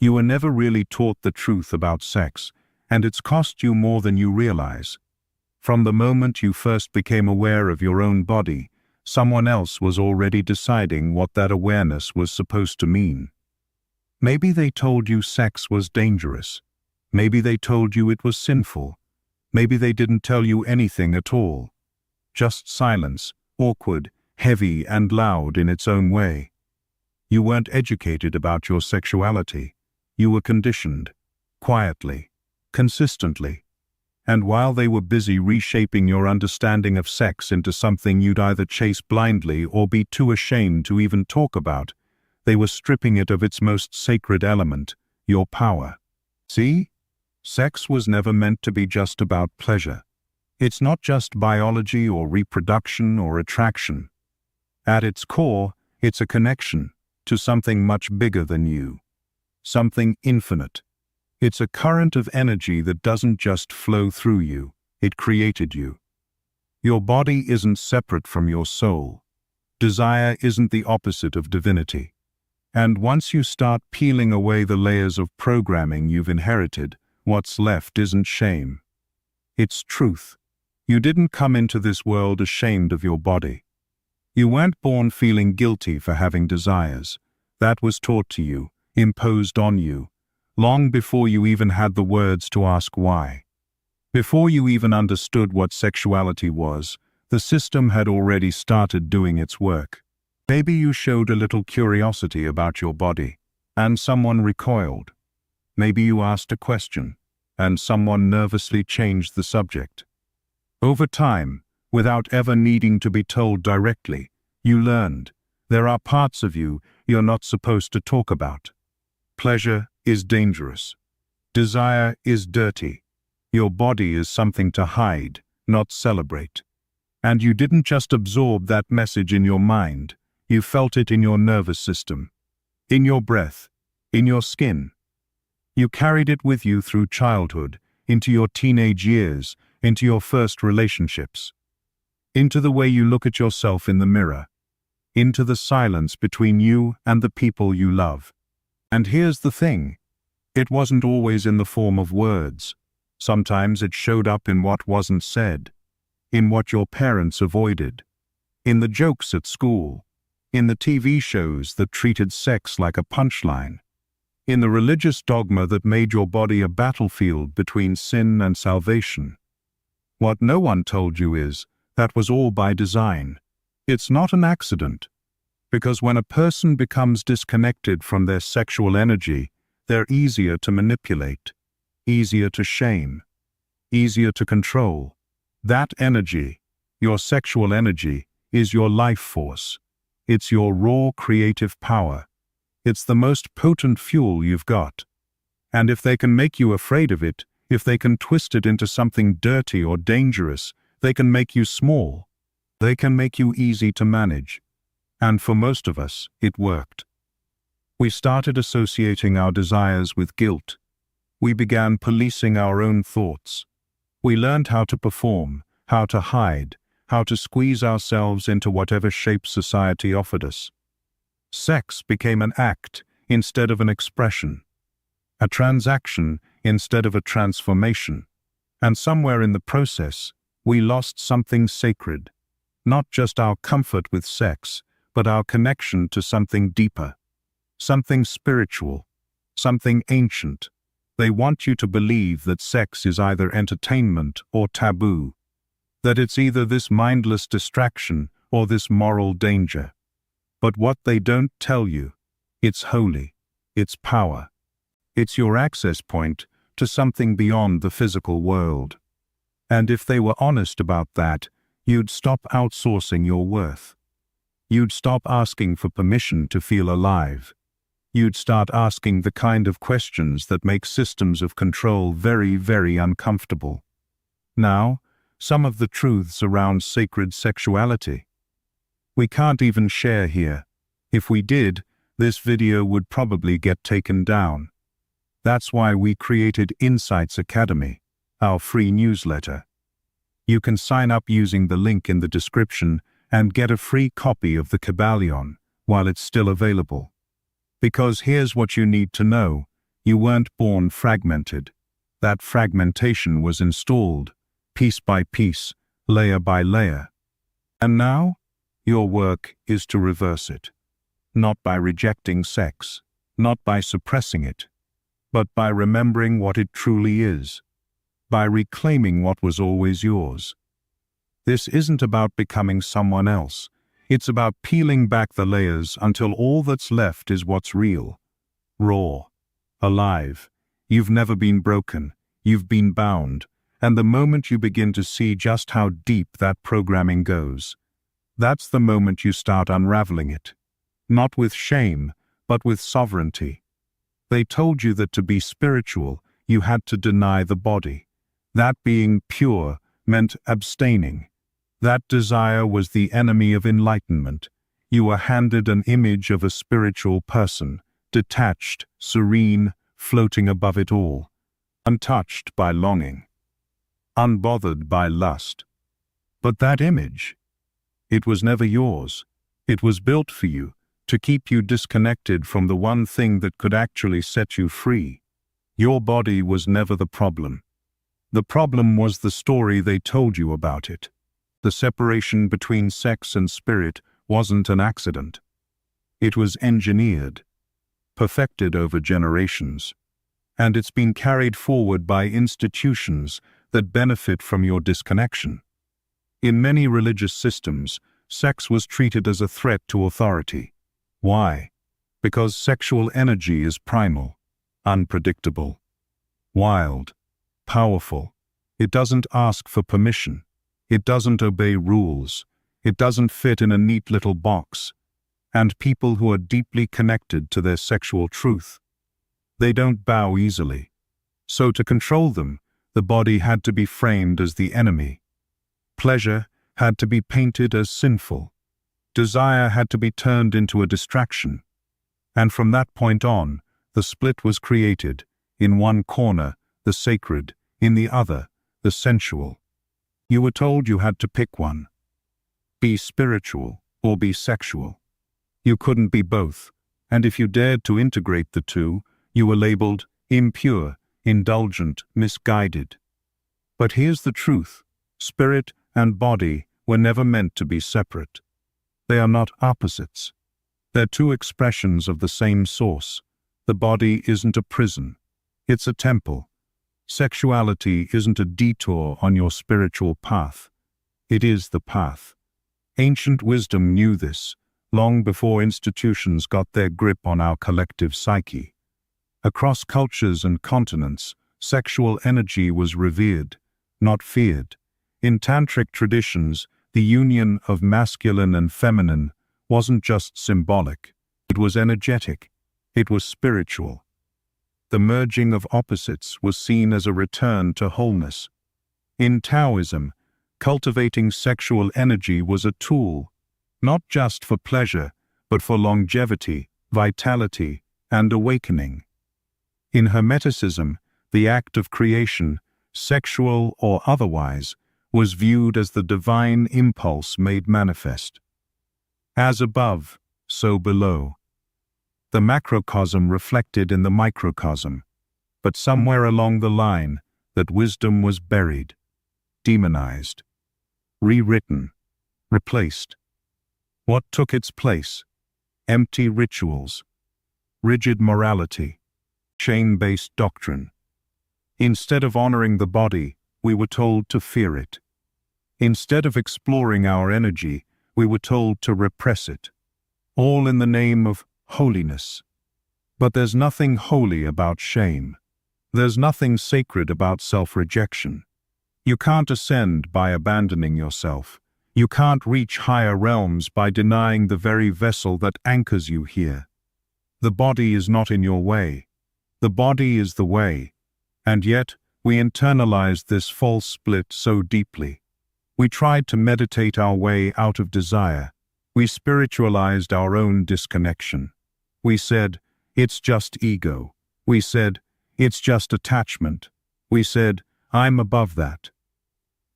You were never really taught the truth about sex, and it's cost you more than you realize. From the moment you first became aware of your own body, someone else was already deciding what that awareness was supposed to mean. Maybe they told you sex was dangerous. Maybe they told you it was sinful. Maybe they didn't tell you anything at all. Just silence, awkward, heavy and loud in its own way. You weren't educated about your sexuality. You were conditioned, quietly, consistently. And while they were busy reshaping your understanding of sex into something you'd either chase blindly or be too ashamed to even talk about, they were stripping it of its most sacred element, your power. See? Sex was never meant to be just about pleasure. It's not just biology or reproduction or attraction. At its core, it's a connection to something much bigger than you. Something infinite. It's a current of energy that doesn't just flow through you, it created you. Your body isn't separate from your soul. Desire isn't the opposite of divinity. And once you start peeling away the layers of programming you've inherited, what's left isn't shame. It's truth. You didn't come into this world ashamed of your body. You weren't born feeling guilty for having desires. That was taught to you, imposed on you, long before you even had the words to ask why. Before you even understood what sexuality was, the system had already started doing its work. Maybe you showed a little curiosity about your body, and someone recoiled. Maybe you asked a question, and someone nervously changed the subject. Over time, without ever needing to be told directly, you learned there are parts of you you're not supposed to talk about. Pleasure is dangerous. Desire is dirty. Your body is something to hide, not celebrate. And you didn't just absorb that message in your mind, you felt it in your nervous system, in your breath, in your skin. You carried it with you through childhood, into your teenage years, into your first relationships, into the way you look at yourself in the mirror, into the silence between you and the people you love. And here's the thing, it wasn't always in the form of words. Sometimes it showed up in what wasn't said, in what your parents avoided, in the jokes at school, in the TV shows that treated sex like a punchline, in the religious dogma that made your body a battlefield between sin and salvation. What no one told you is, that was all by design. It's not an accident. Because when a person becomes disconnected from their sexual energy, they're easier to manipulate, easier to shame, easier to control. That energy, your sexual energy, is your life force. It's your raw creative power. It's the most potent fuel you've got. And if they can make you afraid of it, if they can twist it into something dirty or dangerous, they can make you small. They can make you easy to manage. And for most of us, it worked. We started associating our desires with guilt. We began policing our own thoughts. We learned how to perform, how to hide, how to squeeze ourselves into whatever shape society offered us. Sex became an act instead of an expression, a transaction instead of a transformation. And somewhere in the process, we lost something sacred, not just our comfort with sex, but our connection to something deeper, something spiritual, something ancient. They want you to believe that sex is either entertainment or taboo, that it's either this mindless distraction or this moral danger. But what they don't tell you, it's holy, it's power. It's your access point to something beyond the physical world. And if they were honest about that, you'd stop outsourcing your worth. You'd stop asking for permission to feel alive. You'd start asking the kind of questions that make systems of control very, very uncomfortable. Now, some of the truths around sacred sexuality. We can't even share here. If we did, this video would probably get taken down. That's why we created Insights Academy, our free newsletter. You can sign up using the link in the description and get a free copy of the Kybalion while it's still available. Because here's what you need to know, You weren't born fragmented. That fragmentation was installed, piece by piece, layer by layer. And now, your work is to reverse it. Not by rejecting sex, not by suppressing it, but by remembering what it truly is, by reclaiming what was always yours. This isn't about becoming someone else. It's about peeling back the layers until all that's left is what's real, raw, alive. You've never been broken, you've been bound, and the moment you begin to see just how deep that programming goes, that's the moment you start unraveling it. Not with shame, but with sovereignty. They told you that to be spiritual, you had to deny the body. That being pure meant abstaining. That desire was the enemy of enlightenment. You were handed an image of a spiritual person, detached, serene, floating above it all, untouched by longing, unbothered by lust. But that image, it was never yours. It was built for you, to keep you disconnected from the one thing that could actually set you free. Your body was never the problem. The problem was the story they told you about it. The separation between sex and spirit wasn't an accident. It was engineered, perfected over generations, and it's been carried forward by institutions that benefit from your disconnection. In many religious systems, sex was treated as a threat to authority. Why? Because sexual energy is primal, unpredictable, wild, powerful. It doesn't ask for permission. It doesn't obey rules. It doesn't fit in a neat little box. And people who are deeply connected to their sexual truth, they don't bow easily. So to control them, the body had to be framed as the enemy. Pleasure had to be painted as sinful. Desire had to be turned into a distraction. And from that point on, the split was created. In one corner, the sacred, in the other, the sensual. You were told you had to pick one. Be spiritual or be sexual. You couldn't be both, and if you dared to integrate the two, you were labeled impure, indulgent, misguided. But here's the truth. Spirit and body were never meant to be separate. They are not opposites. They're two expressions of the same source. The body isn't a prison. It's a temple. Sexuality isn't a detour on your spiritual path. It is the path. Ancient wisdom knew this, long before institutions got their grip on our collective psyche. Across cultures and continents, sexual energy was revered, not feared. In tantric traditions, the union of masculine and feminine wasn't just symbolic. It was energetic. It was spiritual. The merging of opposites was seen as a return to wholeness. In Taoism, cultivating sexual energy was a tool, not just for pleasure, but for longevity, vitality, and awakening. In Hermeticism, the act of creation, sexual or otherwise, was viewed as the divine impulse made manifest. As above, so below. The macrocosm reflected in the microcosm, but somewhere along the line, that wisdom was buried, demonized, rewritten, replaced. What took its place? Empty rituals, rigid morality, shame-based doctrine. Instead of honoring the body, we were told to fear it. Instead of exploring our energy, we were told to repress it. All in the name of holiness. But there's nothing holy about shame. There's nothing sacred about self-rejection. You can't ascend by abandoning yourself. You can't reach higher realms by denying the very vessel that anchors you here. The body is not in your way. The body is the way. And yet, we internalized this false split so deeply. We tried to meditate our way out of desire. We spiritualized our own disconnection. We said, it's just ego. We said, it's just attachment. We said, I'm above that.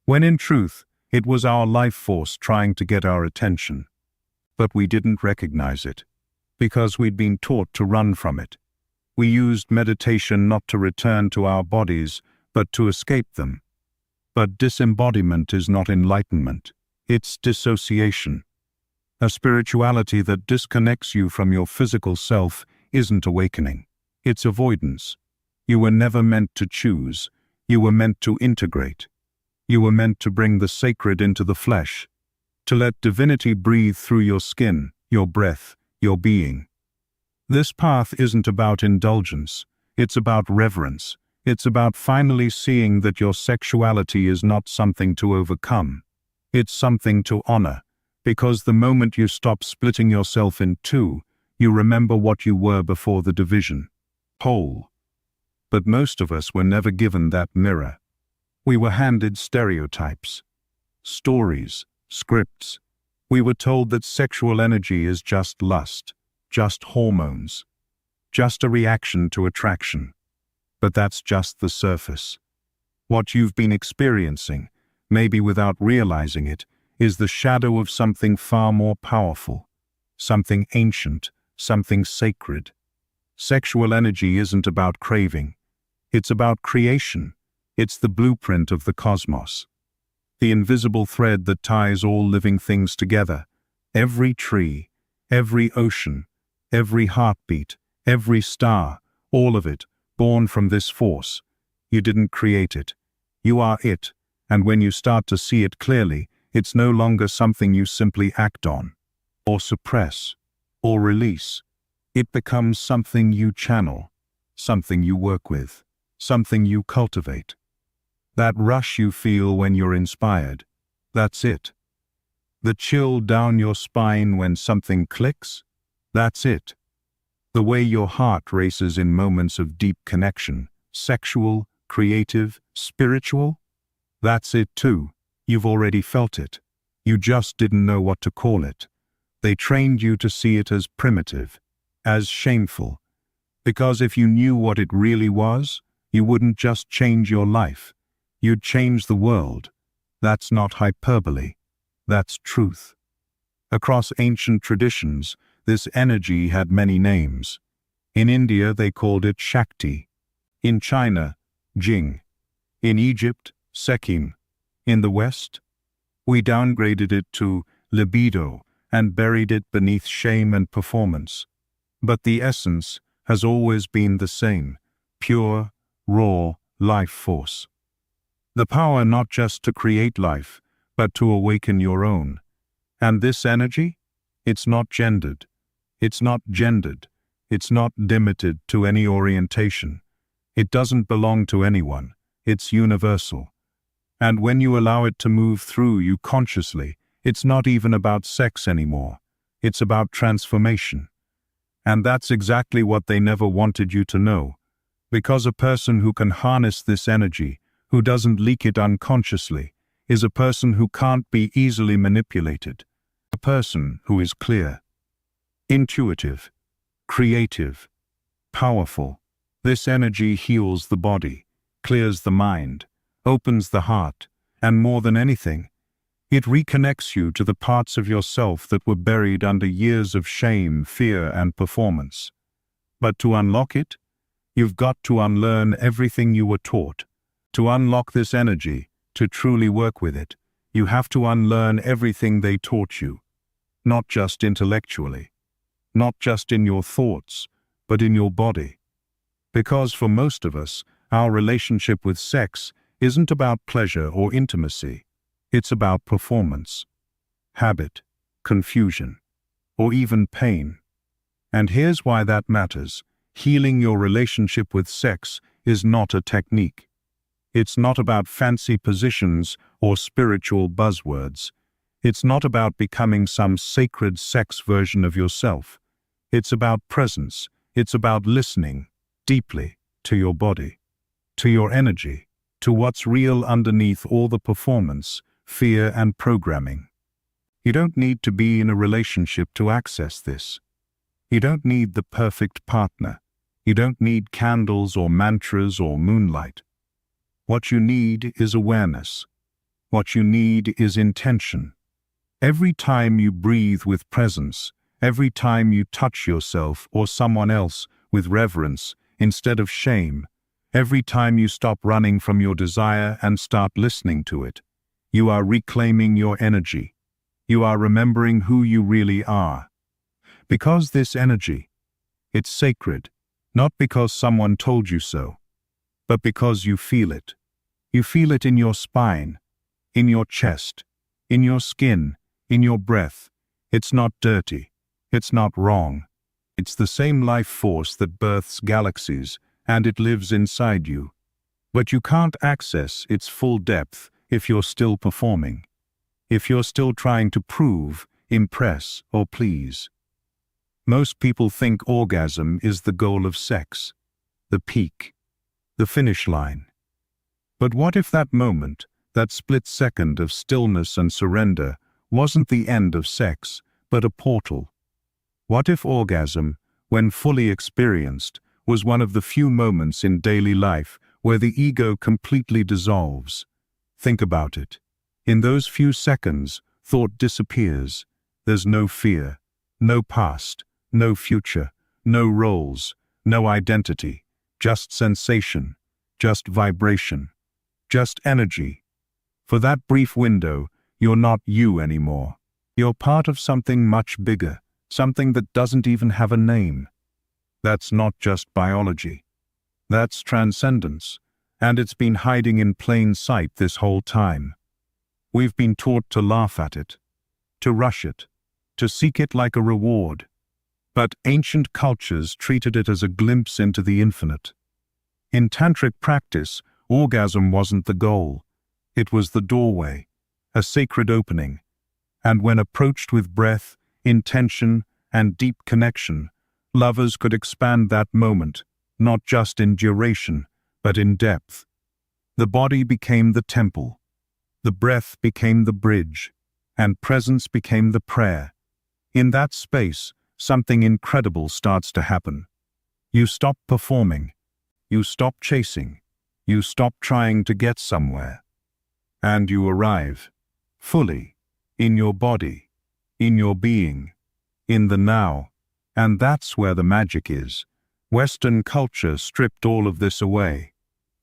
When in truth, it was our life force trying to get our attention. But we didn't recognize it, because we'd been taught to run from it. We used meditation not to return to our bodies, but to escape them. But disembodiment is not enlightenment. It's dissociation. A spirituality that disconnects you from your physical self isn't awakening. It's avoidance. You were never meant to choose. You were meant to integrate. You were meant to bring the sacred into the flesh, to let divinity breathe through your skin, your breath, your being. This path isn't about indulgence. It's about reverence. It's about finally seeing that your sexuality is not something to overcome. It's something to honor, because the moment you stop splitting yourself in two, you remember what you were before the division. Whole. But most of us were never given that mirror. We were handed stereotypes, stories, scripts. We were told that sexual energy is just lust, just hormones, just a reaction to attraction. But that's just the surface. What you've been experiencing, maybe without realizing it, is the shadow of something far more powerful, something ancient, something sacred. Sexual energy isn't about craving. It's about creation. It's the blueprint of the cosmos. The invisible thread that ties all living things together. Every tree, every ocean, every heartbeat, every star, all of it, born from this force. You didn't create it. You are it, and when you start to see it clearly, it's no longer something you simply act on, or suppress, or release. It becomes something you channel, something you work with, something you cultivate. That rush you feel when you're inspired, that's it. The chill down your spine when something clicks, that's it. The way your heart races in moments of deep connection, sexual, creative, spiritual, that's it too. You've already felt it. You just didn't know what to call it. They trained you to see it as primitive, as shameful. Because if you knew what it really was, you wouldn't just change your life. You'd change the world. That's not hyperbole. That's truth. Across ancient traditions, this energy had many names. In India, they called it Shakti. In China, Jing. In Egypt, Sekhem. In the West, we downgraded it to libido and buried it beneath shame and performance. But the essence has always been the same, pure, raw life force. The power not just to create life, but to awaken your own. And this energy? It's not gendered. It's not gendered. It's not limited to any orientation. It doesn't belong to anyone. It's universal. And when you allow it to move through you consciously, it's not even about sex anymore. It's about transformation. And that's exactly what they never wanted you to know. Because a person who can harness this energy, who doesn't leak it unconsciously, is a person who can't be easily manipulated. A person who is clear, intuitive, creative, powerful. This energy heals the body, clears the mind, opens the heart, and more than anything, it reconnects you to the parts of yourself that were buried under years of shame, fear, and performance. But to unlock it, you've got to unlearn everything you were taught. To unlock this energy, to truly work with it, you have to unlearn everything they taught you. Not just intellectually, not just in your thoughts, but in your body. Because for most of us, our relationship with sex isn't about pleasure or intimacy. It's about performance, habit, confusion, or even pain. And here's why that matters. Healing your relationship with sex is not a technique. It's not about fancy positions or spiritual buzzwords. It's not about becoming some sacred sex version of yourself. It's about presence. It's about listening deeply to your body, to your energy, to what's real underneath all the performance, fear, and programming. You don't need to be in a relationship to access this. You don't need the perfect partner. You don't need candles or mantras or moonlight. What you need is awareness. What you need is intention. Every time you breathe with presence, every time you touch yourself or someone else with reverence, instead of shame. Every time you stop running from your desire and start listening to it, you are reclaiming your energy. You are remembering who you really are. Because this energy, it's sacred, not because someone told you so, but because you feel it. You feel it in your spine, in your chest, in your skin, in your breath. It's not dirty. It's not wrong. It's the same life force that births galaxies, and it lives inside you. But you can't access its full depth if you're still performing, if you're still trying to prove, impress, or please. Most people think orgasm is the goal of sex, the peak, the finish line. But what if that moment, that split second of stillness and surrender, wasn't the end of sex, but a portal? What if orgasm, when fully experienced, was one of the few moments in daily life where the ego completely dissolves? Think about it. In those few seconds, thought disappears. There's no fear, no past, no future, no roles, no identity, just sensation, just vibration, just energy. For that brief window, you're not you anymore. You're part of something much bigger, something that doesn't even have a name. That's not just biology. That's transcendence, and it's been hiding in plain sight this whole time. We've been taught to laugh at it, to rush it, to seek it like a reward. But ancient cultures treated it as a glimpse into the infinite. In tantric practice, orgasm wasn't the goal. It was the doorway, a sacred opening. And when approached with breath, intention, and deep connection, lovers could expand that moment, not just in duration, but in depth. The body became the temple, the breath became the bridge, and presence became the prayer. In that space, something incredible starts to happen. You stop performing, you stop chasing, you stop trying to get somewhere, and you arrive, fully, in your body, in your being, in the now. And that's where the magic is. Western culture stripped all of this away.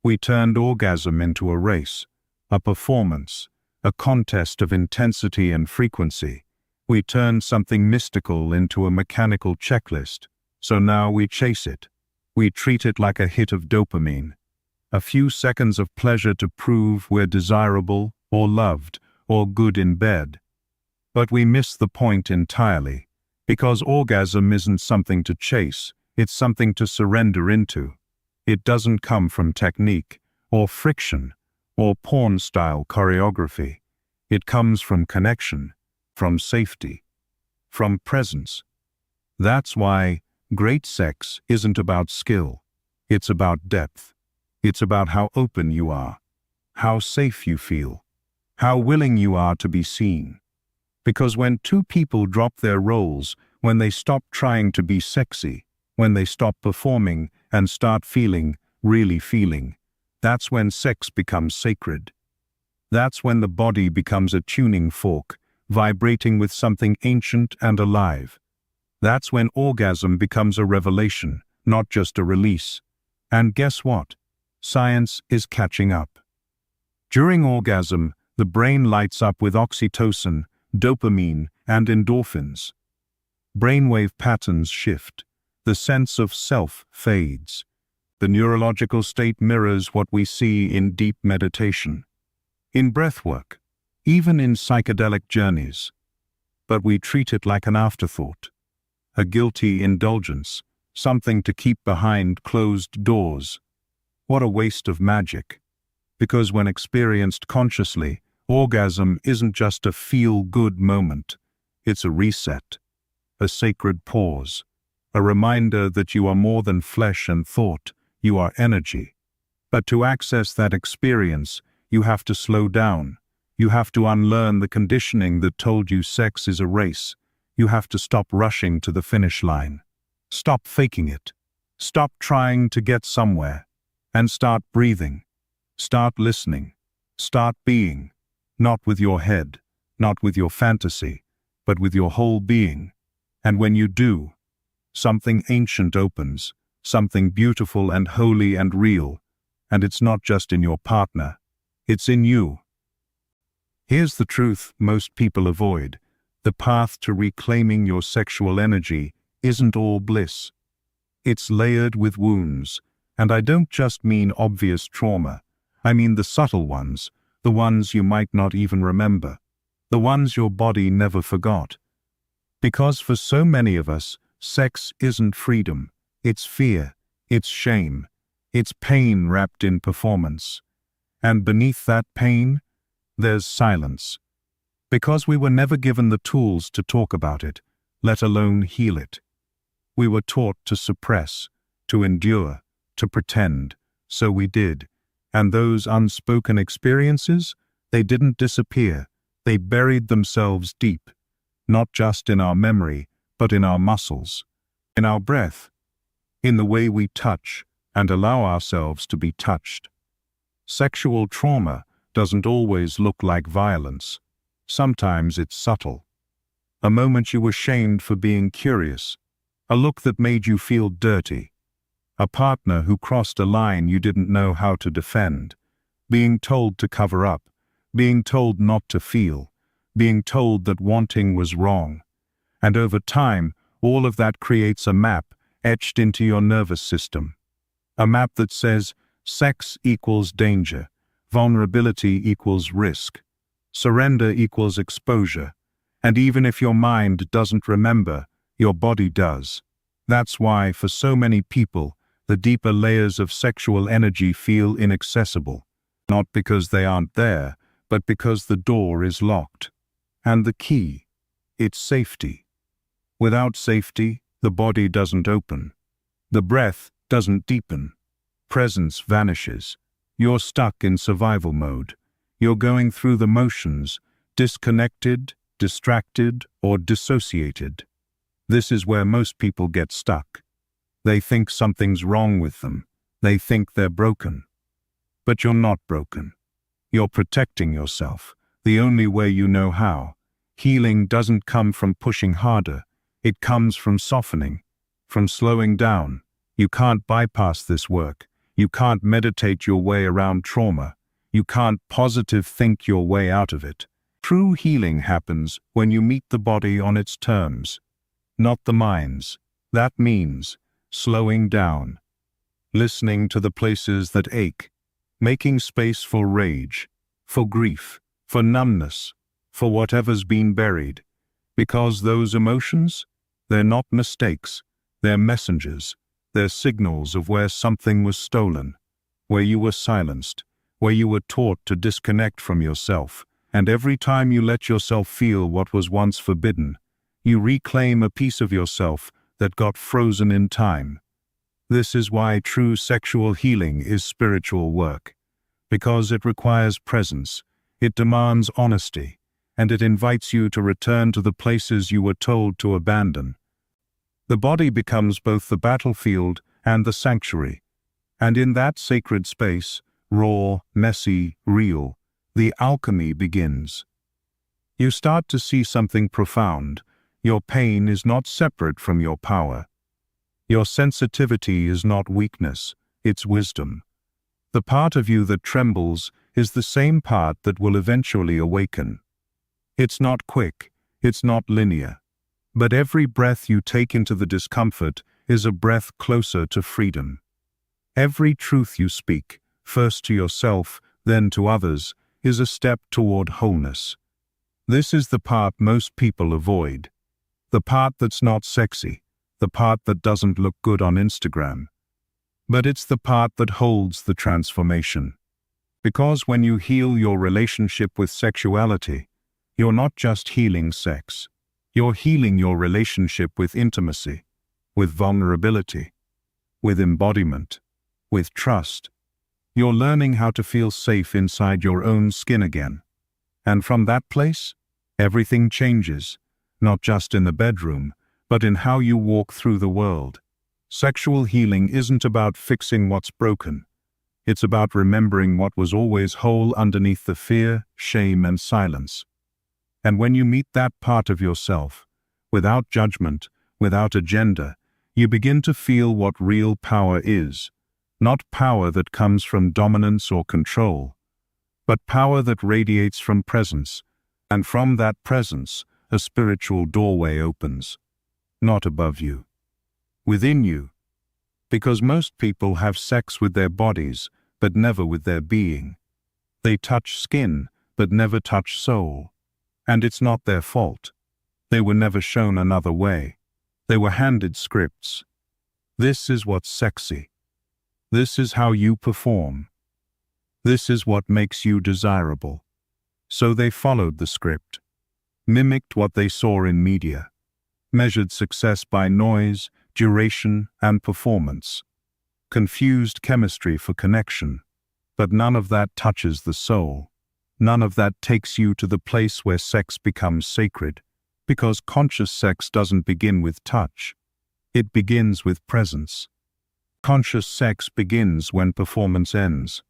We turned orgasm into a race, a performance, a contest of intensity and frequency. We turned something mystical into a mechanical checklist, so now we chase it. We treat it like a hit of dopamine, a few seconds of pleasure to prove we're desirable, or loved, or good in bed. But we miss the point entirely, because orgasm isn't something to chase, it's something to surrender into. It doesn't come from technique, or friction, or porn-style choreography. It comes from connection, from safety, from presence. That's why great sex isn't about skill. It's about depth. It's about how open you are, how safe you feel, how willing you are to be seen. Because when two people drop their roles, when they stop trying to be sexy, when they stop performing and start feeling, really feeling, that's when sex becomes sacred. That's when the body becomes a tuning fork, vibrating with something ancient and alive. That's when orgasm becomes a revelation, not just a release. And guess what? Science is catching up. During orgasm, the brain lights up with oxytocin, dopamine, and endorphins. Brainwave patterns shift. The sense of self fades. The neurological state mirrors what we see in deep meditation, in breathwork, even in psychedelic journeys. But we treat it like an afterthought, a guilty indulgence, something to keep behind closed doors. What a waste of magic. Because when experienced consciously, orgasm isn't just a feel-good moment. It's a reset, a sacred pause, a reminder that you are more than flesh and thought, you are energy. But to access that experience, you have to slow down. You have to unlearn the conditioning that told you sex is a race. You have to stop rushing to the finish line. Stop faking it. Stop trying to get somewhere. And start breathing. Start listening. Start being. Not with your head, not with your fantasy, but with your whole being. And when you do, something ancient opens, something beautiful and holy and real, and it's not just in your partner, it's in you. Here's the truth most people avoid. The path to reclaiming your sexual energy isn't all bliss. It's layered with wounds, and I don't just mean obvious trauma. I mean the subtle ones, the ones you might not even remember, the ones your body never forgot. Because for so many of us, sex isn't freedom, it's fear, it's shame, it's pain wrapped in performance. And beneath that pain, there's silence. Because we were never given the tools to talk about it, let alone heal it. We were taught to suppress, to endure, to pretend, so we did. And those unspoken experiences, they didn't disappear, they buried themselves deep, not just in our memory, but in our muscles, in our breath, in the way we touch and allow ourselves to be touched. Sexual trauma doesn't always look like violence. Sometimes it's subtle. A moment you were shamed for being curious, a look that made you feel dirty, a partner who crossed a line you didn't know how to defend, being told to cover up, being told not to feel, being told that wanting was wrong. And over time, all of that creates a map etched into your nervous system. A map that says sex equals danger, vulnerability equals risk, surrender equals exposure, and even if your mind doesn't remember, your body does. That's why, for so many people, the deeper layers of sexual energy feel inaccessible, not because they aren't there, but because the door is locked. And the key, it's safety. Without safety, the body doesn't open. The breath doesn't deepen. Presence vanishes. You're stuck in survival mode. You're going through the motions, disconnected, distracted, or dissociated. This is where most people get stuck. They think something's wrong with them. They think they're broken. But you're not broken. You're protecting yourself, the only way you know how. Healing doesn't come from pushing harder. It comes from softening, from slowing down. You can't bypass this work. You can't meditate your way around trauma. You can't positive think your way out of it. True healing happens when you meet the body on its terms, not the mind's. That means slowing down, listening to the places that ache, making space for rage, for grief, for numbness, for whatever's been buried. Because those emotions, they're not mistakes, they're messengers, they're signals of where something was stolen, where you were silenced, where you were taught to disconnect from yourself. And every time you let yourself feel what was once forbidden, you reclaim a piece of yourself that got frozen in time. This is why true sexual healing is spiritual work, because it requires presence, it demands honesty, and it invites you to return to the places you were told to abandon. The body becomes both the battlefield and the sanctuary, and in that sacred space, raw, messy, real, the alchemy begins. You start to see something profound. Your pain is not separate from your power. Your sensitivity is not weakness, it's wisdom. The part of you that trembles is the same part that will eventually awaken. It's not quick, it's not linear. But every breath you take into the discomfort is a breath closer to freedom. Every truth you speak, first to yourself, then to others, is a step toward wholeness. This is the part most people avoid. The part that's not sexy, the part that doesn't look good on Instagram. But it's the part that holds the transformation. Because when you heal your relationship with sexuality, you're not just healing sex. You're healing your relationship with intimacy, with vulnerability, with embodiment, with trust. You're learning how to feel safe inside your own skin again. And from that place, everything changes, not just in the bedroom, but in how you walk through the world. Sexual healing isn't about fixing what's broken. It's about remembering what was always whole underneath the fear, shame, and silence. And when you meet that part of yourself, without judgment, without agenda, you begin to feel what real power is, not power that comes from dominance or control, but power that radiates from presence, and from that presence, a spiritual doorway opens, not above you, within you, because most people have sex with their bodies, but never with their being. They touch skin, but never touch soul. And it's not their fault. They were never shown another way. They were handed scripts. This is what's sexy. This is how you perform. This is what makes you desirable. So they followed the script, mimicked what they saw in media, measured success by noise, duration, and performance, confused chemistry for connection, but none of that touches the soul. None of that takes you to the place where sex becomes sacred, because conscious sex doesn't begin with touch. It begins with presence. Conscious sex begins when performance ends.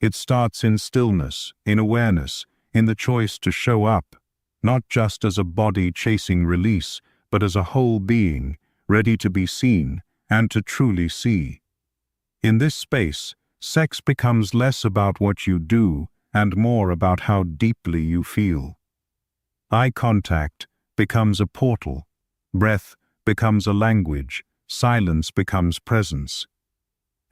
It starts in stillness, in awareness, in the choice to show up, not just as a body chasing release, but as a whole being, ready to be seen and to truly see. In this space, sex becomes less about what you do and more about how deeply you feel. Eye contact becomes a portal, breath becomes a language, silence becomes presence.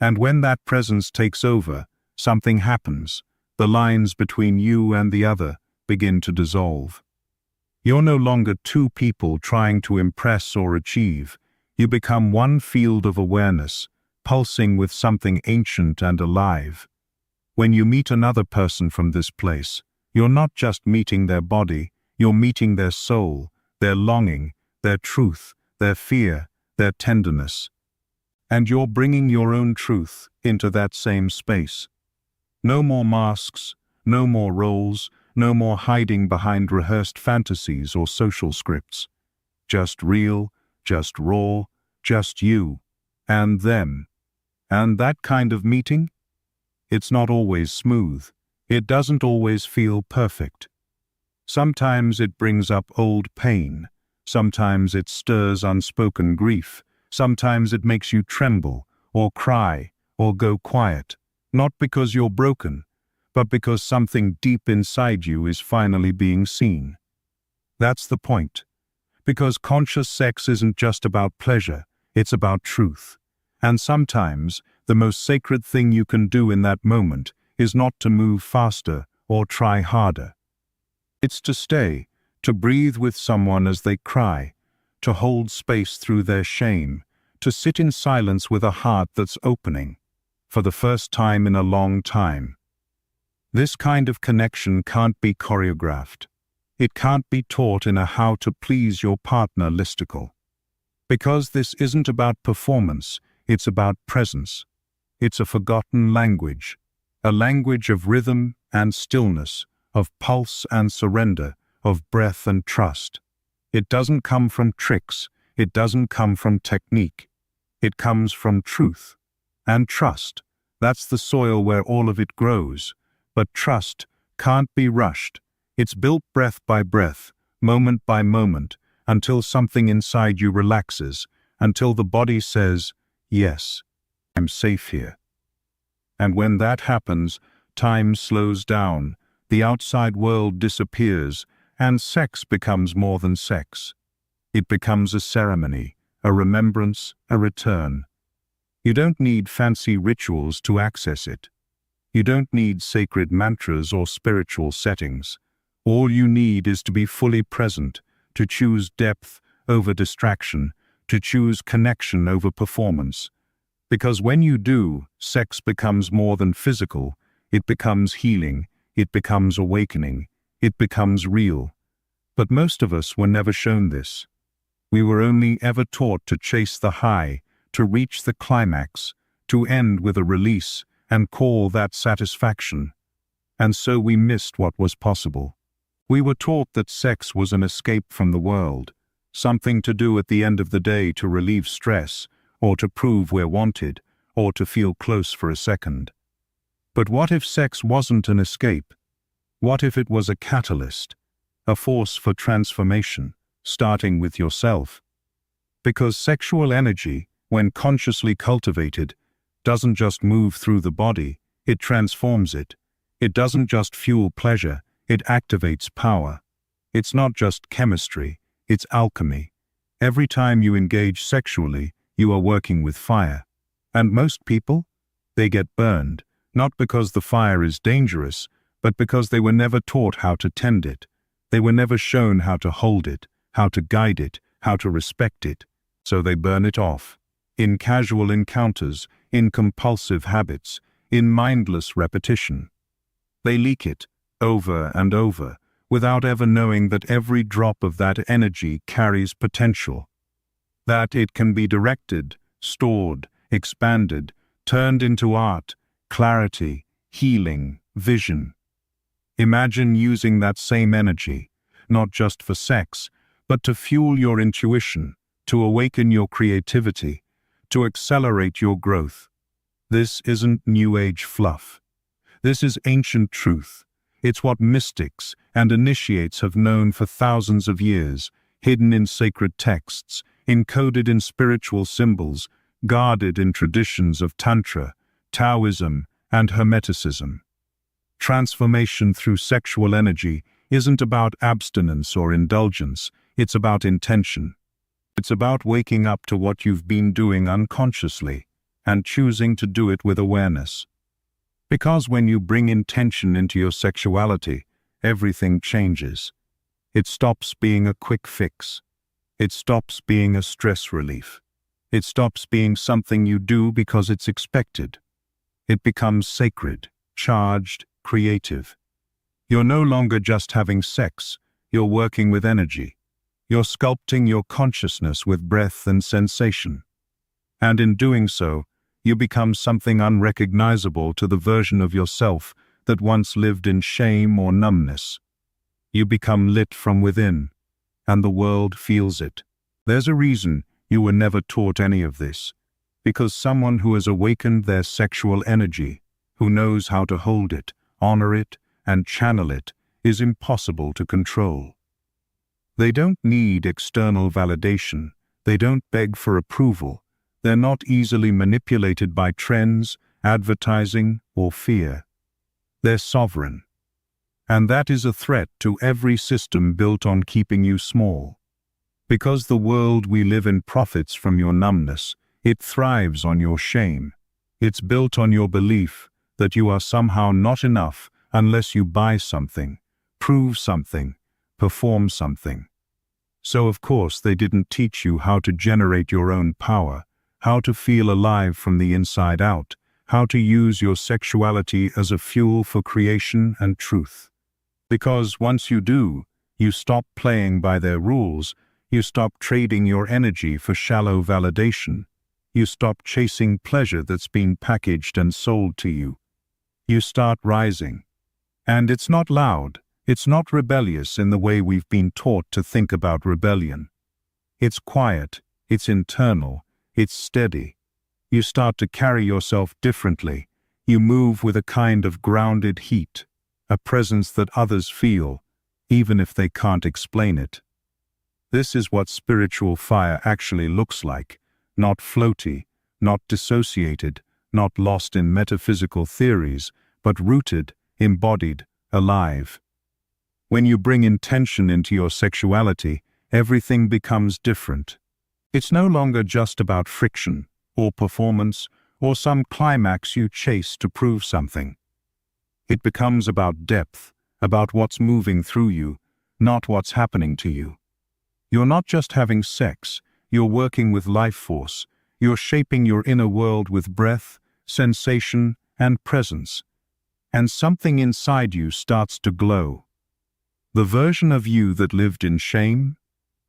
And when that presence takes over, something happens. The lines between you and the other begin to dissolve. You're no longer two people trying to impress or achieve. You become one field of awareness, pulsing with something ancient and alive. When you meet another person from this place, you're not just meeting their body, you're meeting their soul, their longing, their truth, their fear, their tenderness. And you're bringing your own truth into that same space. No more masks, no more roles, no more hiding behind rehearsed fantasies or social scripts. Just real, just raw, just you, and them. And that kind of meeting? It's not always smooth. It doesn't always feel perfect. Sometimes it brings up old pain. Sometimes it stirs unspoken grief. Sometimes it makes you tremble, or cry, or go quiet. Not because you're broken, but because something deep inside you is finally being seen. That's the point. Because conscious sex isn't just about pleasure, it's about truth. And sometimes, the most sacred thing you can do in that moment is not to move faster or try harder. It's to stay, to breathe with someone as they cry, to hold space through their shame, to sit in silence with a heart that's opening, for the first time in a long time. This kind of connection can't be choreographed. It can't be taught in a how to please your partner listicle. Because this isn't about performance, it's about presence. It's a forgotten language, a language of rhythm and stillness, of pulse and surrender, of breath and trust. It doesn't come from tricks, it doesn't come from technique. It comes from truth. And trust, that's the soil where all of it grows. But trust can't be rushed. It's built breath by breath, moment by moment, until something inside you relaxes, until the body says, yes, I'm safe here. And when that happens, time slows down, the outside world disappears, and sex becomes more than sex. It becomes a ceremony, a remembrance, a return. You don't need fancy rituals to access it. You don't need sacred mantras or spiritual settings. All you need is to be fully present, to choose depth over distraction, to choose connection over performance. Because when you do, sex becomes more than physical. It becomes healing. It becomes awakening. It becomes real. But most of us were never shown this. We were only ever taught to chase the high, to reach the climax, to end with a release, and call that satisfaction. And so we missed what was possible. We were taught that sex was an escape from the world, something to do at the end of the day to relieve stress, or to prove we're wanted, or to feel close for a second. But what if sex wasn't an escape? What if it was a catalyst, a force for transformation, starting with yourself? Because sexual energy, when consciously cultivated, doesn't just move through the body, it transforms it. It doesn't just fuel pleasure, it activates power. It's not just chemistry, it's alchemy. Every time you engage sexually, you are working with fire. And most people, they get burned, not because the fire is dangerous, but because they were never taught how to tend it. They were never shown how to hold it, how to guide it, how to respect it. So they burn it off. In casual encounters, in compulsive habits, in mindless repetition. They leak it, over and over, without ever knowing that every drop of that energy carries potential. That it can be directed, stored, expanded, turned into art, clarity, healing, vision. Imagine using that same energy, not just for sex, but to fuel your intuition, to awaken your creativity, to accelerate your growth. This isn't New Age fluff. This is ancient truth. It's what mystics and initiates have known for thousands of years, hidden in sacred texts, encoded in spiritual symbols, guarded in traditions of Tantra, Taoism, and Hermeticism. Transformation through sexual energy isn't about abstinence or indulgence, it's about intention. It's about waking up to what you've been doing unconsciously and choosing to do it with awareness. Because when you bring intention into your sexuality, everything changes. It stops being a quick fix. It stops being a stress relief. It stops being something you do because it's expected. It becomes sacred, charged, creative. You're no longer just having sex, you're working with energy. You're sculpting your consciousness with breath and sensation. And in doing so, you become something unrecognizable to the version of yourself that once lived in shame or numbness. You become lit from within, and the world feels it. There's a reason you were never taught any of this, because someone who has awakened their sexual energy, who knows how to hold it, honor it, and channel it, is impossible to control. They don't need external validation. They don't beg for approval. They're not easily manipulated by trends, advertising, or fear. They're sovereign. And that is a threat to every system built on keeping you small. Because the world we live in profits from your numbness, it thrives on your shame. It's built on your belief that you are somehow not enough unless you buy something, prove something, perform something. So of course they didn't teach you how to generate your own power, how to feel alive from the inside out, how to use your sexuality as a fuel for creation and truth. Because once you do, you stop playing by their rules, you stop trading your energy for shallow validation, you stop chasing pleasure that's been packaged and sold to you. You start rising. And it's not loud, it's not rebellious in the way we've been taught to think about rebellion. It's quiet, it's internal, it's steady. You start to carry yourself differently. You move with a kind of grounded heat, a presence that others feel, even if they can't explain it. This is what spiritual fire actually looks like, not floaty, not dissociated, not lost in metaphysical theories, but rooted, embodied, alive. When you bring intention into your sexuality, everything becomes different. It's no longer just about friction, or performance, or some climax you chase to prove something. It becomes about depth, about what's moving through you, not what's happening to you. You're not just having sex, you're working with life force. You're shaping your inner world with breath, sensation, and presence. And something inside you starts to glow. The version of you that lived in shame,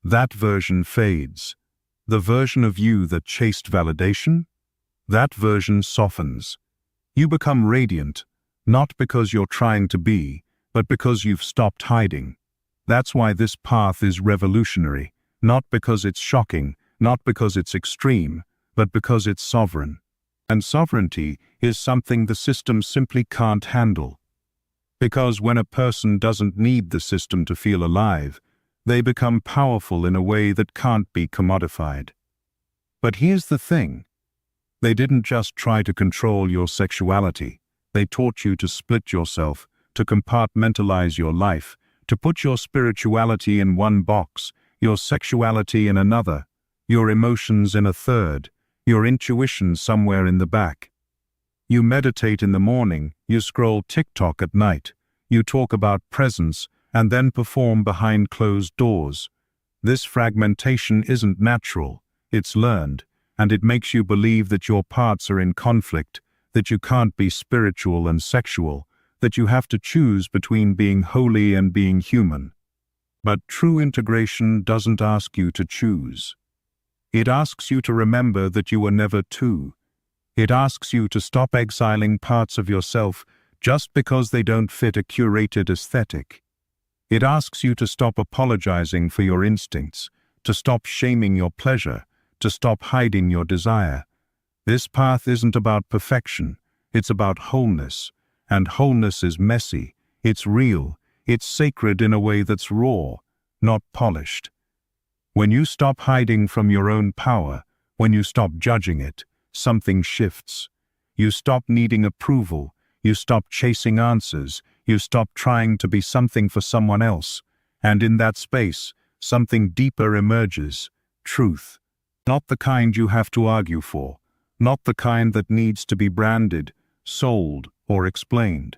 that version fades. The version of you that chased validation, that version softens. You become radiant, not because you're trying to be, but because you've stopped hiding. That's why this path is revolutionary, not because it's shocking, not because it's extreme, but because it's sovereign. And sovereignty is something the system simply can't handle. Because when a person doesn't need the system to feel alive, they become powerful in a way that can't be commodified. But here's the thing. They didn't just try to control your sexuality. They taught you to split yourself, to compartmentalize your life, to put your spirituality in one box, your sexuality in another, your emotions in a third, your intuition somewhere in the back. You meditate in the morning, you scroll TikTok at night, you talk about presence, and then perform behind closed doors. This fragmentation isn't natural, it's learned, and it makes you believe that your parts are in conflict, that you can't be spiritual and sexual, that you have to choose between being holy and being human. But true integration doesn't ask you to choose. It asks you to remember that you were never two. It asks you to stop exiling parts of yourself just because they don't fit a curated aesthetic. It asks you to stop apologizing for your instincts, to stop shaming your pleasure, to stop hiding your desire. This path isn't about perfection, it's about wholeness. And wholeness is messy, it's real, it's sacred in a way that's raw, not polished. When you stop hiding from your own power, when you stop judging it, something shifts. You stop needing approval, you stop chasing answers, you stop trying to be something for someone else, and in that space, something deeper emerges, truth. Not the kind you have to argue for, not the kind that needs to be branded, sold, or explained.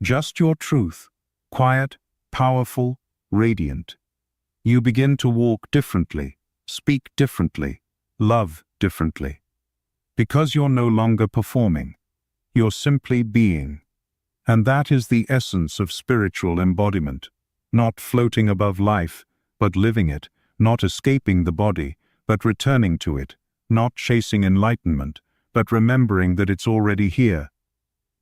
Just your truth, quiet, powerful, radiant. You begin to walk differently, speak differently, love differently. Because you're no longer performing, you're simply being. And that is the essence of spiritual embodiment. Not floating above life, but living it, not escaping the body, but returning to it, not chasing enlightenment, but remembering that it's already here.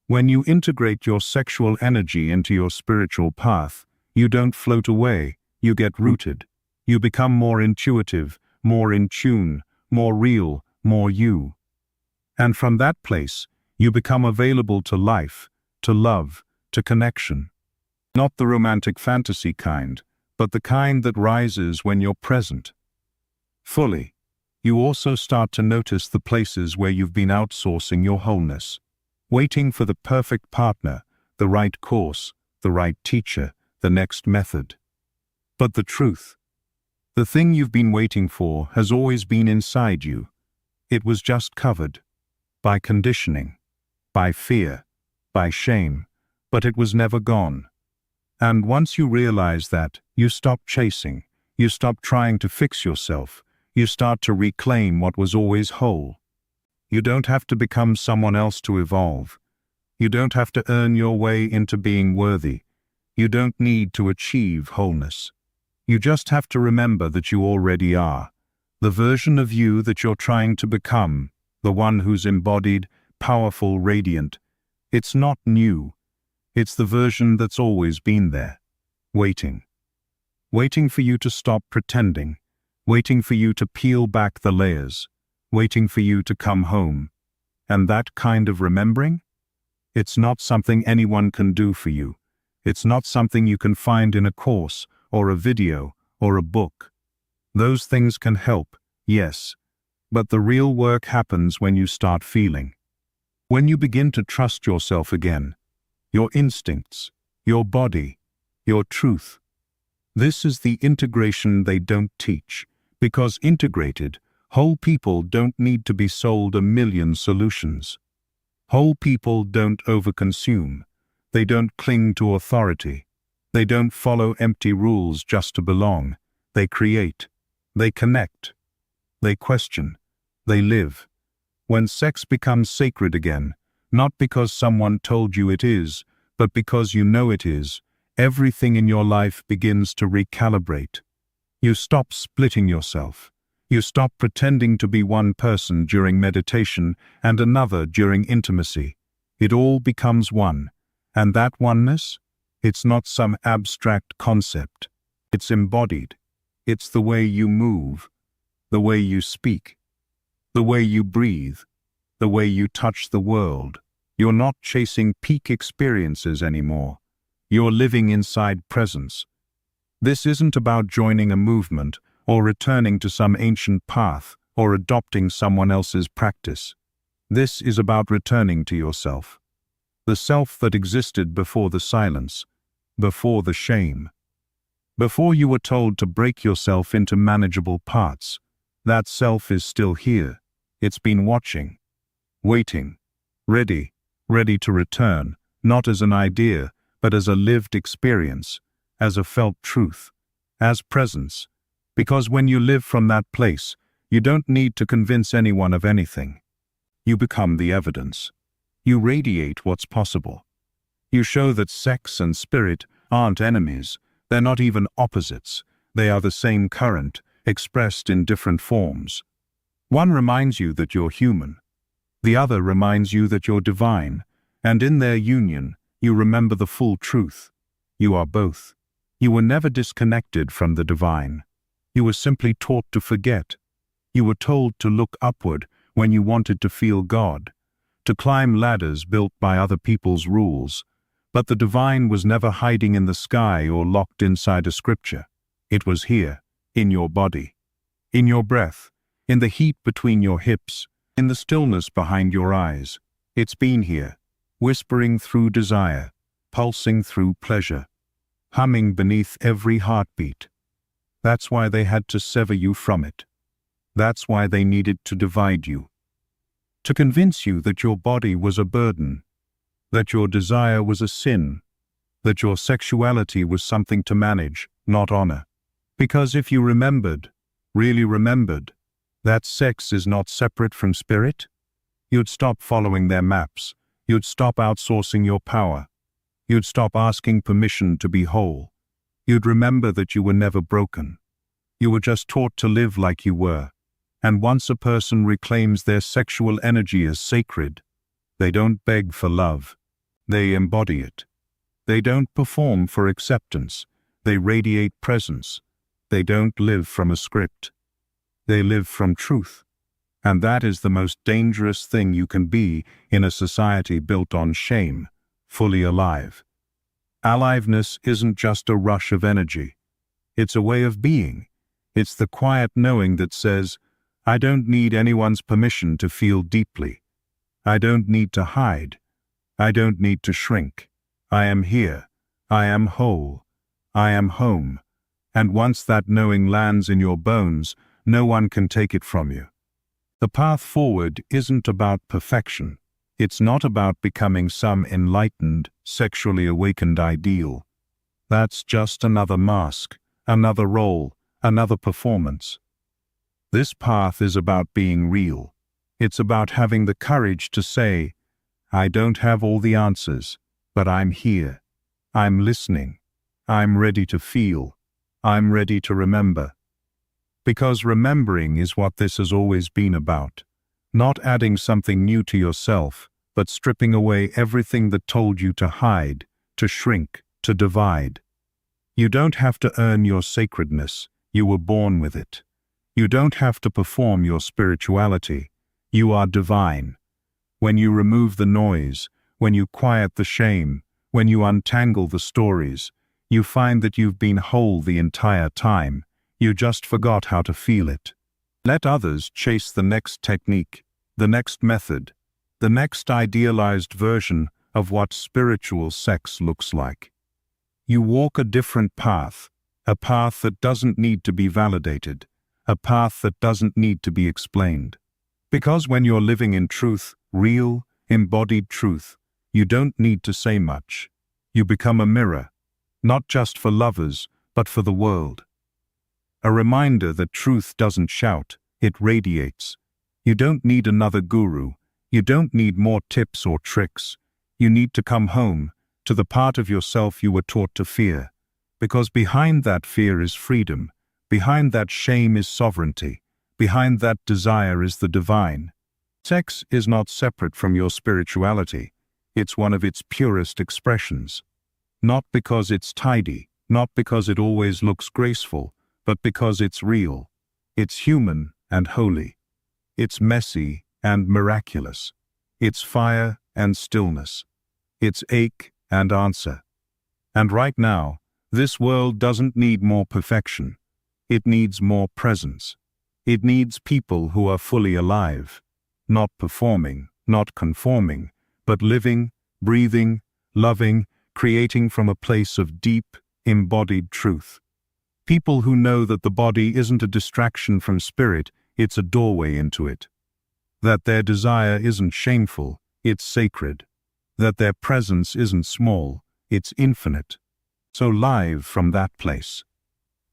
When you integrate your sexual energy into your spiritual path, you don't float away, you get rooted. You become more intuitive, more in tune, more real, more you. And from that place, you become available to life, to love, to connection. Not the romantic fantasy kind, but the kind that rises when you're present. Fully, you also start to notice the places where you've been outsourcing your wholeness, waiting for the perfect partner, the right course, the right teacher, the next method. But the truth, the thing you've been waiting for has always been inside you. It was just covered by conditioning, by fear, by shame, but it was never gone. And once you realize that, you stop chasing, you stop trying to fix yourself, you start to reclaim what was always whole. You don't have to become someone else to evolve. You don't have to earn your way into being worthy. You don't need to achieve wholeness. You just have to remember that you already are. The version of you that you're trying to become, the one who's embodied, powerful, radiant. It's not new. It's the version that's always been there, waiting. Waiting for you to stop pretending, waiting for you to peel back the layers, waiting for you to come home. And that kind of remembering? It's not something anyone can do for you. It's not something you can find in a course, or a video, or a book. Those things can help, yes, but the real work happens when you start feeling. When you begin to trust yourself again, your instincts, your body, your truth. This is the integration they don't teach, because integrated, whole people don't need to be sold a million solutions. Whole people don't overconsume. They don't cling to authority. They don't follow empty rules just to belong. They create. They connect. They question. They live. When sex becomes sacred again, not because someone told you it is, but because you know it is, everything in your life begins to recalibrate. You stop splitting yourself. You stop pretending to be one person during meditation and another during intimacy. It all becomes one. And that oneness? It's not some abstract concept. It's embodied. It's the way you move, the way you speak, the way you breathe, the way you touch the world. You're not chasing peak experiences anymore. You're living inside presence. This isn't about joining a movement or returning to some ancient path or adopting someone else's practice. This is about returning to yourself. The self that existed before the silence, before the shame. Before you were told to break yourself into manageable parts, that self is still here. It's been watching, waiting, ready to return, not as an idea, but as a lived experience, as a felt truth, as presence. Because when you live from that place, you don't need to convince anyone of anything. You become the evidence. You radiate what's possible. You show that sex and spirit aren't enemies. They're not even opposites. They are the same current, expressed in different forms. One reminds you that you're human. The other reminds you that you're divine. And in their union, you remember the full truth. You are both. You were never disconnected from the divine. You were simply taught to forget. You were told to look upward when you wanted to feel God, to climb ladders built by other people's rules. But the divine was never hiding in the sky or locked inside a scripture. It was here, in your body, in your breath, in the heat between your hips, in the stillness behind your eyes. It's been here, whispering through desire, pulsing through pleasure, humming beneath every heartbeat. That's why they had to sever you from it. That's why they needed to divide you. To convince you that your body was a burden, that your desire was a sin, that your sexuality was something to manage, not honor. Because if you remembered, really remembered, that sex is not separate from spirit, you'd stop following their maps, you'd stop outsourcing your power, you'd stop asking permission to be whole, you'd remember that you were never broken. You were just taught to live like you were. And once a person reclaims their sexual energy as sacred, they don't beg for love. They embody it. They don't perform for acceptance. They radiate presence. They don't live from a script. They live from truth. And that is the most dangerous thing you can be in a society built on shame, fully alive. Aliveness isn't just a rush of energy. It's a way of being. It's the quiet knowing that says, I don't need anyone's permission to feel deeply. I don't need to hide. I don't need to shrink. I am here. I am whole. I am home. And once that knowing lands in your bones, no one can take it from you. The path forward isn't about perfection. It's not about becoming some enlightened, sexually awakened ideal. That's just another mask, another role, another performance. This path is about being real. It's about having the courage to say, I don't have all the answers, but I'm here. I'm listening. I'm ready to feel. I'm ready to remember. Because remembering is what this has always been about. Not adding something new to yourself, but stripping away everything that told you to hide, to shrink, to divide. You don't have to earn your sacredness. You were born with it. You don't have to perform your spirituality. You are divine. When you remove the noise, when you quiet the shame, when you untangle the stories, you find that you've been whole the entire time. You just forgot how to feel it. Let others chase the next technique, the next method, the next idealized version of what spiritual sex looks like. You walk a different path, a path that doesn't need to be validated, a path that doesn't need to be explained. Because when you're living in truth, real, embodied truth, you don't need to say much. You become a mirror, not just for lovers, but for the world. A reminder that truth doesn't shout, it radiates. You don't need another guru. You don't need more tips or tricks. You need to come home to the part of yourself you were taught to fear. Because behind that fear is freedom. Behind that shame is sovereignty. Behind that desire is the divine. Sex is not separate from your spirituality. It's one of its purest expressions. Not because it's tidy, not because it always looks graceful, but because it's real. It's human and holy. It's messy and miraculous. It's fire and stillness. It's ache and answer. And right now, this world doesn't need more perfection. It needs more presence. It needs people who are fully alive, not performing, not conforming, but living, breathing, loving, creating from a place of deep, embodied truth. People who know that the body isn't a distraction from spirit, it's a doorway into it. That their desire isn't shameful, it's sacred. That their presence isn't small, it's infinite. So live from that place.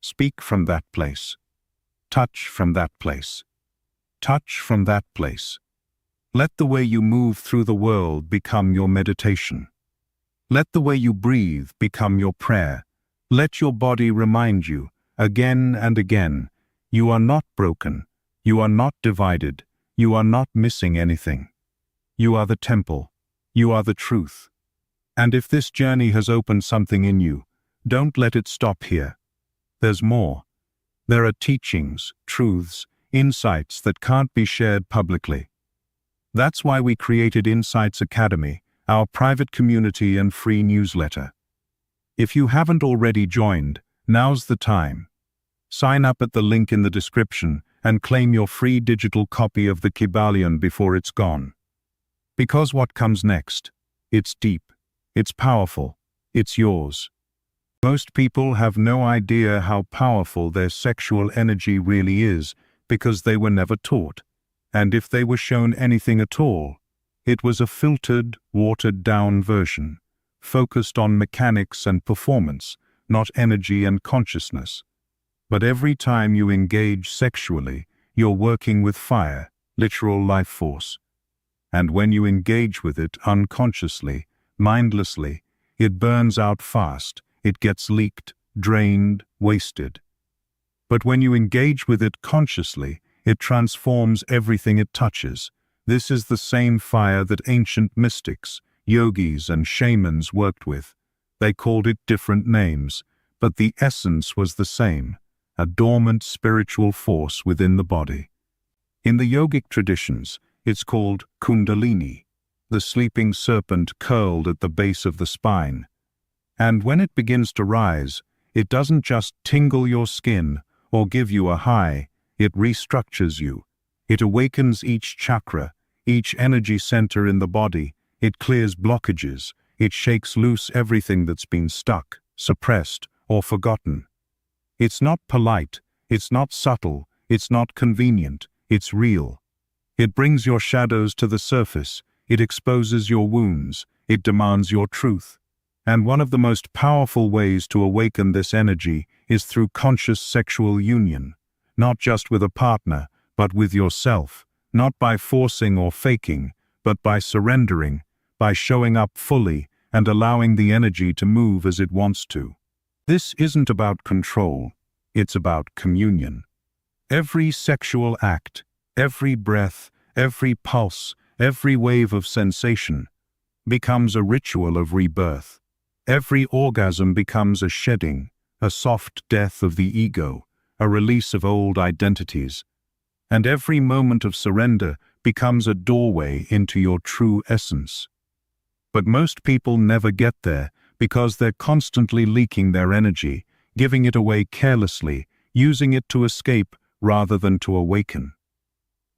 Speak from that place. Touch from that place. Touch from that place. Let the way you move through the world become your meditation. Let the way you breathe become your prayer. Let your body remind you, again and again, you are not broken, you are not divided, you are not missing anything. You are the temple, you are the truth. And if this journey has opened something in you, don't let it stop here. There's more. There are teachings, truths, insights that can't be shared publicly. That's why we created Insights Academy, our private community and free newsletter. If you haven't already joined, now's the time. Sign up at the link in the description and claim your free digital copy of the Kybalion before it's gone. Because what comes next? It's deep, it's powerful, it's yours. Most people have no idea how powerful their sexual energy really is because they were never taught. And if they were shown anything at all, it was a filtered, watered-down version, focused on mechanics and performance, not energy and consciousness. But every time you engage sexually, you're working with fire, literal life force. And when you engage with it unconsciously, mindlessly, it burns out fast, it gets leaked, drained, wasted. But when you engage with it consciously, it transforms everything it touches. This is the same fire that ancient mystics, yogis and shamans worked with. They called it different names, but the essence was the same, a dormant spiritual force within the body. In the yogic traditions, it's called Kundalini, the sleeping serpent curled at the base of the spine. And when it begins to rise, it doesn't just tingle your skin or give you a high, it restructures you. It awakens each chakra, each energy center in the body, it clears blockages, it shakes loose everything that's been stuck, suppressed, or forgotten. It's not polite, it's not subtle, it's not convenient, it's real. It brings your shadows to the surface, it exposes your wounds, it demands your truth. And one of the most powerful ways to awaken this energy is through conscious sexual union, not just with a partner, but with yourself, not by forcing or faking, but by surrendering, by showing up fully and allowing the energy to move as it wants to. This isn't about control, it's about communion. Every sexual act, every breath, every pulse, every wave of sensation becomes a ritual of rebirth. Every orgasm becomes a shedding, a soft death of the ego, a release of old identities. And every moment of surrender becomes a doorway into your true essence. But most people never get there because they're constantly leaking their energy, giving it away carelessly, using it to escape rather than to awaken.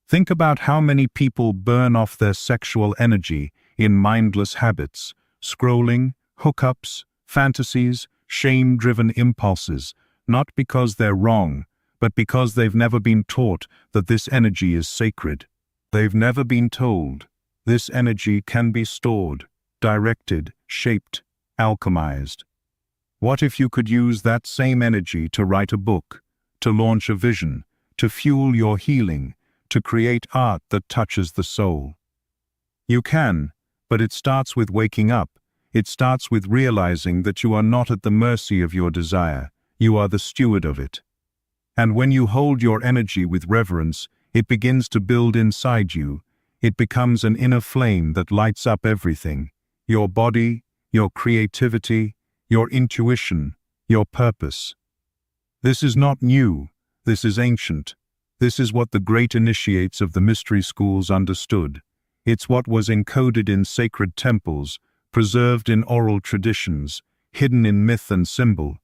Think about how many people burn off their sexual energy in mindless habits, scrolling, hookups, fantasies, shame-driven impulses, not because they're wrong, but because they've never been taught that this energy is sacred. They've never been told this energy can be stored, directed, shaped, alchemized. What if you could use that same energy to write a book, to launch a vision, to fuel your healing, to create art that touches the soul? You can, but it starts with waking up. It starts with realizing that you are not at the mercy of your desire, you are the steward of it. And when you hold your energy with reverence, it begins to build inside you. It becomes an inner flame that lights up everything, your body, your creativity, your intuition, your purpose. This is not new, this is ancient. This is what the great initiates of the mystery schools understood. It's what was encoded in sacred temples, preserved in oral traditions, hidden in myth and symbol,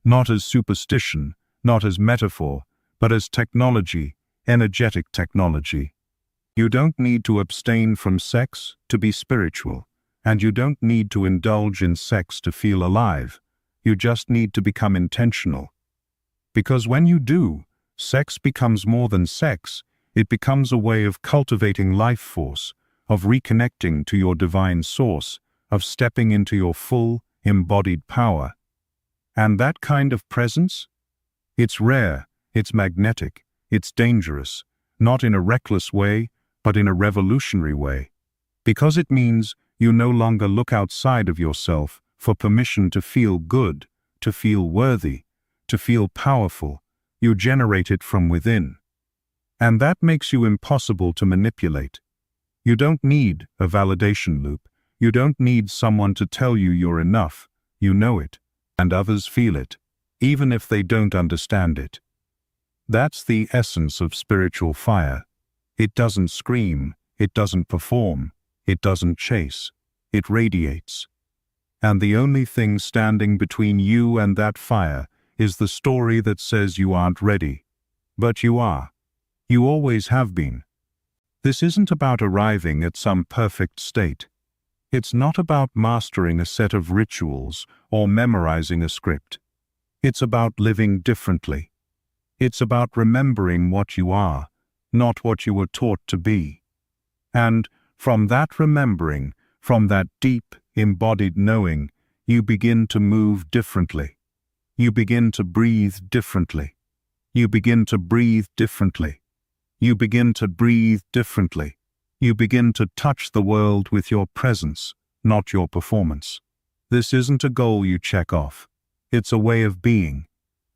not as superstition, not as metaphor, but as technology, energetic technology. You don't need to abstain from sex to be spiritual, and you don't need to indulge in sex to feel alive. You just need to become intentional. Because when you do, sex becomes more than sex. It becomes a way of cultivating life force, of reconnecting to your divine source, of stepping into your full, embodied power. And that kind of presence? It's rare, it's magnetic, it's dangerous, not in a reckless way, but in a revolutionary way. Because it means you no longer look outside of yourself for permission to feel good, to feel worthy, to feel powerful. You generate it from within. And that makes you impossible to manipulate. You don't need a validation loop. You don't need someone to tell you you're enough. You know it, and others feel it, even if they don't understand it. That's the essence of spiritual fire. It doesn't scream, it doesn't perform, it doesn't chase, it radiates. And the only thing standing between you and that fire is the story that says you aren't ready. But you are. You always have been. This isn't about arriving at some perfect state. It's not about mastering a set of rituals or memorizing a script. It's about living differently. It's about remembering what you are, not what you were taught to be. And from that remembering, from that deep, embodied knowing, you begin to move differently. You begin to breathe differently. You begin to breathe differently. You begin to breathe differently. You begin to touch the world with your presence, not your performance. This isn't a goal you check off. It's a way of being.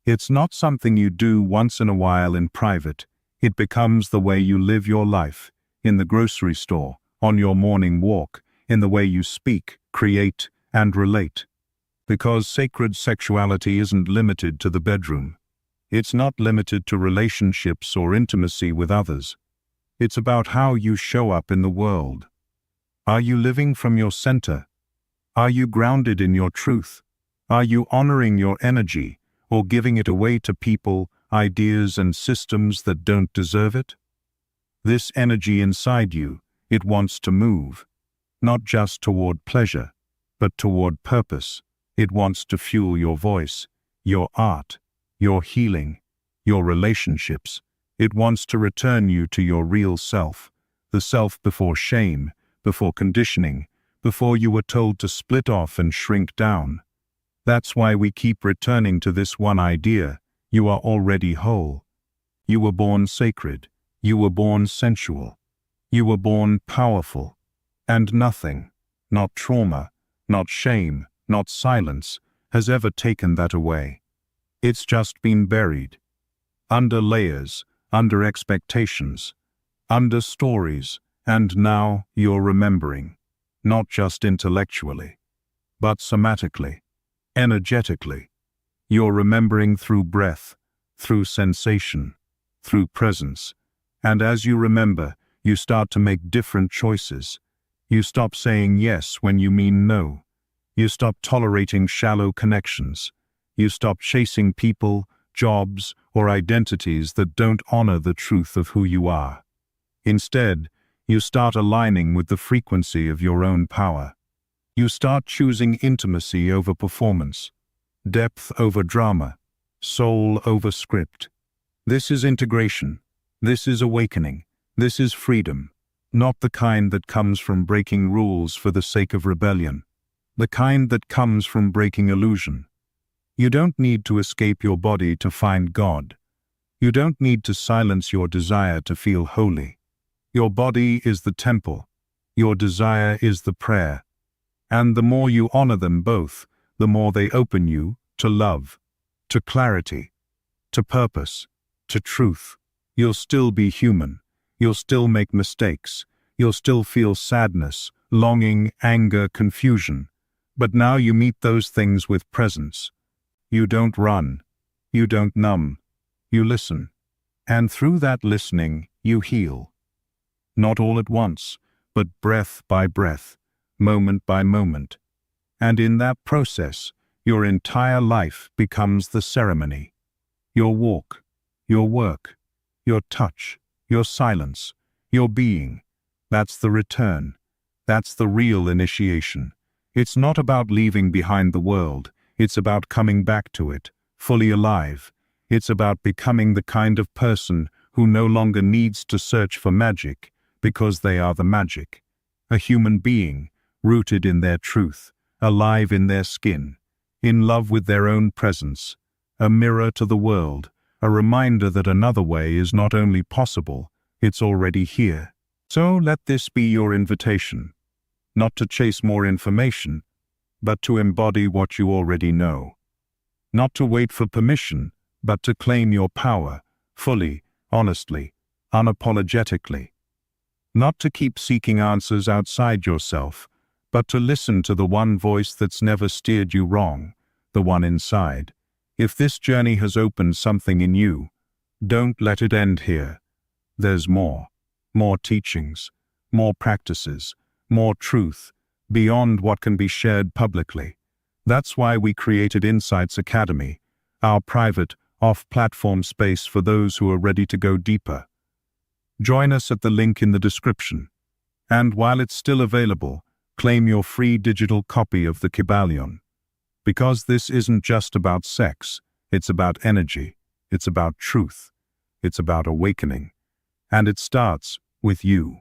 It's not something you do once in a while in private. It becomes the way you live your life, in the grocery store, on your morning walk, in the way you speak, create, and relate. Because sacred sexuality isn't limited to the bedroom. It's not limited to relationships or intimacy with others. It's about how you show up in the world. Are you living from your center? Are you grounded in your truth? Are you honoring your energy or giving it away to people, ideas, and systems that don't deserve it? This energy inside you, it wants to move, not just toward pleasure, but toward purpose. It wants to fuel your voice, your art, your healing, your relationships. It wants to return you to your real self, the self before shame, before conditioning, before you were told to split off and shrink down. That's why we keep returning to this one idea: you are already whole. You were born sacred. You were born sensual. You were born powerful. And nothing, not trauma, not shame, not silence, has ever taken that away. It's just been buried. Under layers, under expectations, under stories, and now you're remembering. Not just intellectually, but somatically, energetically. You're remembering through breath, through sensation, through presence. And as you remember, you start to make different choices. You stop saying yes when you mean no. You stop tolerating shallow connections. You stop chasing people, jobs, or identities that don't honor the truth of who you are. Instead, you start aligning with the frequency of your own power. You start choosing intimacy over performance, depth over drama, soul over script. This is integration. This is awakening. This is freedom. Not the kind that comes from breaking rules for the sake of rebellion. The kind that comes from breaking illusion. You don't need to escape your body to find God. You don't need to silence your desire to feel holy. Your body is the temple. Your desire is the prayer. And the more you honor them both, the more they open you to love, to clarity, to purpose, to truth. You'll still be human. You'll still make mistakes. You'll still feel sadness, longing, anger, confusion. But now you meet those things with presence. You don't run. You don't numb. You listen. And through that listening, you heal. Not all at once, but breath by breath, moment by moment. And in that process, your entire life becomes the ceremony. Your walk, your work, your touch, your silence, your being. That's the return. That's the real initiation. It's not about leaving behind the world. It's about coming back to it, fully alive. It's about becoming the kind of person who no longer needs to search for magic because they are the magic. A human being, rooted in their truth, alive in their skin, in love with their own presence, a mirror to the world, a reminder that another way is not only possible, it's already here. So let this be your invitation, not to chase more information, but to embody what you already know. Not to wait for permission, but to claim your power, fully, honestly, unapologetically. Not to keep seeking answers outside yourself, but to listen to the one voice that's never steered you wrong, the one inside. If this journey has opened something in you, don't let it end here. There's more teachings, more practices, more truth, beyond what can be shared publicly. That's why we created Insights Academy, our private, off-platform space for those who are ready to go deeper. Join us at the link in the description. And while it's still available, claim your free digital copy of the Kybalion. Because this isn't just about sex, it's about energy, it's about truth, it's about awakening. And it starts with you.